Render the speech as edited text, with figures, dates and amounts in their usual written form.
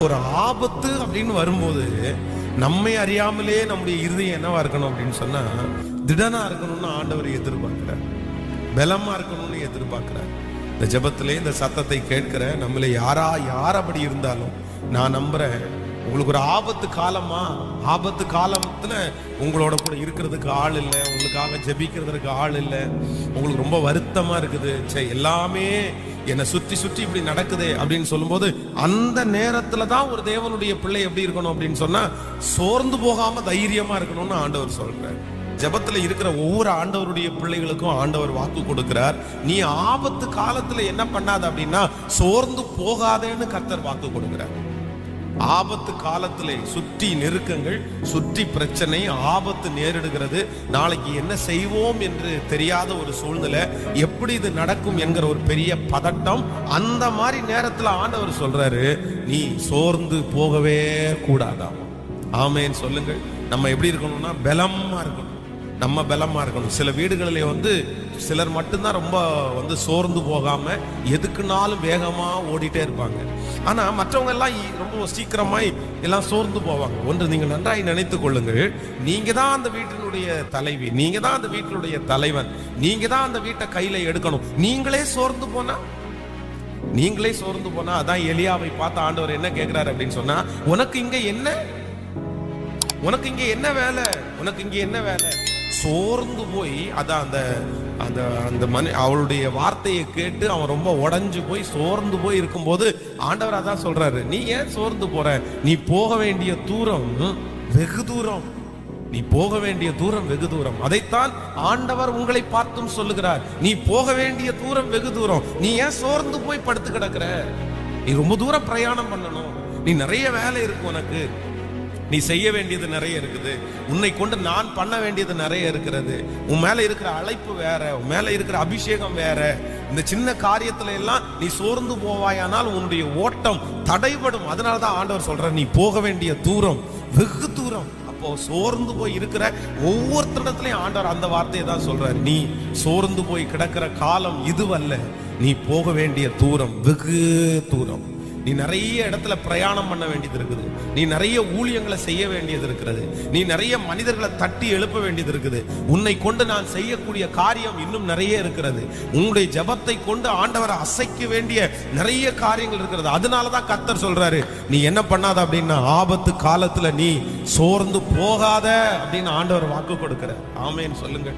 ஒரு ஆபத்து அப்படின்னு வரும்போது நம்மை அறியாமலே நம்முடைய இருதயம் என்னவா இருக்கணும் அப்படின்னு சொன்னா, திடனா இருக்கணும்னு ஆண்டவர் எதிர்பார்க்கிறார், பலமா இருக்கணும்னு எதிர்பார்க்கிறார். இந்த ஜெபத்திலே இந்த சத்தத்தை கேட்கிற நம்மள யார் அப்படி இருந்தாலும் நான் நம்புறேன், உங்களுக்கு ஒரு ஆபத்து காலமா, ஆபத்து காலத்துல உங்களோட கூட இருக்கிறதுக்கு ஆள் இல்லை, உங்களுக்காக ஜெபிக்கிறதுக்கு ஆள் இல்லை, உங்களுக்கு ரொம்ப வருத்தமா இருக்குது, எல்லாமே என்னை சுற்றி சுற்றி இப்படி நடக்குது அப்படின்னு சொல்லும்போது, அந்த நேரத்துல தான் ஒரு தேவனுடைய பிள்ளை எப்படி இருக்கணும் அப்படின்னு சொன்னா, சோர்ந்து போகாம தைரியமா இருக்கணும்னு ஆண்டவர் சொல்றார். ஜெபத்துல இருக்கிற ஒவ்வொரு ஆண்டவருடைய பிள்ளைகளுக்கும் ஆண்டவர் வாக்கு கொடுக்கிறார். நீ ஆபத்து காலத்துல என்ன பண்ணாத அப்படின்னா சோர்ந்து போகாதேன்னு கர்த்தர் வாக்கு கொடுக்கிறார். ஆபத்து காலத்திலே சுற்றி நெருக்கங்கள், சுற்றி பிரச்சனை, ஆபத்து நேரிடுகிறது, நாளைக்கு என்ன செய்வோம் என்று தெரியாத ஒரு சூழ்நிலை, எப்படி இது நடக்கும் என்கிற ஒரு பெரிய பதட்டம், அந்த மாதிரி நேரத்தில் ஆண்டவர் சொல்றாரு, நீ சோர்ந்து போகவே கூடாதாம். ஆமேன் சொல்லுங்கள். நம்ம எப்படி இருக்கணும்னா பலமா இருக்கணும், நம்ம பலமா இருக்கணும். சில வீடுகளிலே சிலர் மட்டும்தான் ரொம்ப சோர்ந்து போகாம எதுக்குனாலும் வேகமா ஓடிட்டே இருப்பாங்க. ஆனா மற்றவங்க எல்லாம் ரொம்ப சீக்கிரமாய் எல்லாம் சோர்ந்து போவாங்க. ஒன்று நீங்கள் நன்றாய் நினைத்துக் கொள்ளுங்கள், நீங்க தான் அந்த வீட்டினுடைய தலைவி, நீங்க தான் அந்த வீட்டினுடைய தலைவன், நீங்க தான் அந்த வீட்டை கையில எடுக்கணும். நீங்களே சோர்ந்து போனா அதான் எலியாவை பார்த்த ஆண்டவர் என்ன கேட்கிறாரு அப்படின்னு சொன்னா, உனக்கு இங்க என்ன வேலை, உனக்கு இங்க என்ன வேலை? சோர்ந்து போய் அதான் அந்த அவளுடைய வார்த்தையை கேட்டு அவன் ரொம்ப உடைஞ்சு போய் சோர்ந்து போய் இருக்கும்போது ஆண்டவர் அதான் சொல்றாரு, நீ ஏன் சோர்ந்து போற? நீ போக வேண்டிய தூரம் வெகு தூரம், நீ போக வேண்டிய தூரம் வெகு தூரம். அதைத்தான் ஆண்டவர் உங்களை பார்த்தும் சொல்லுகிறார், நீ போக வேண்டிய தூரம் வெகு தூரம். நீ ஏன் சோர்ந்து போய் படுத்து கிடக்குற? நீ ரொம்ப தூரம் பிரயாணம் பண்ணணும், நீ நிறைய வேலை இருக்கு, உனக்கு நீ செய்ய வேண்டியது நிறைய இருக்குது, உன்னை கொண்டு நான் பண்ண வேண்டியது நிறைய இருக்கிறது, உன் மேல இருக்கிற அழைப்பு வேற, உன் மேல இருக்கிற அபிஷேகம் வேற. இந்த சின்ன காரியத்துல எல்லாம் நீ சோர்ந்து போவாயானால் உன்னுடைய ஓட்டம் தடைபடும். அதனாலதான் ஆண்டவர் சொல்ற, நீ போக வேண்டிய தூரம் வெகு தூரம். அப்போ சோர்ந்து போய் இருக்கிற ஒவ்வொருத்தரிடத்துலயும் ஆண்டவர் அந்த வார்த்தையை தான் சொல்றாரு, நீ சோர்ந்து போய் கிடக்கிற காலம் இதுவல்ல, நீ போக வேண்டிய தூரம் வெகு தூரம். நீ நிறைய இடத்துல பிரயாணம் பண்ண வேண்டியது இருக்குது, நீ நிறைய ஊழியங்களை செய்ய வேண்டியது இருக்கிறது, நீ நிறைய மனிதர்களை தட்டி எழுப்ப வேண்டியது இருக்குது, உன்னை கொண்டு நான் செய்யக்கூடிய காரியம் இன்னும் நிறைய இருக்கிறது, உன்னுடைய ஜெபத்தை கொண்டு ஆண்டவரை அசைக்க வேண்டிய நிறைய காரியங்கள் இருக்கிறது. அதனாலதான் கர்த்தர் சொல்றாரு, நீ என்ன பண்ணாத அப்படின்னா ஆபத்து காலத்துல நீ சோர்ந்து போகாத அப்படின்னு ஆண்டவர் வாக்கு கொடுக்கிறார். ஆமேன் சொல்லுங்க.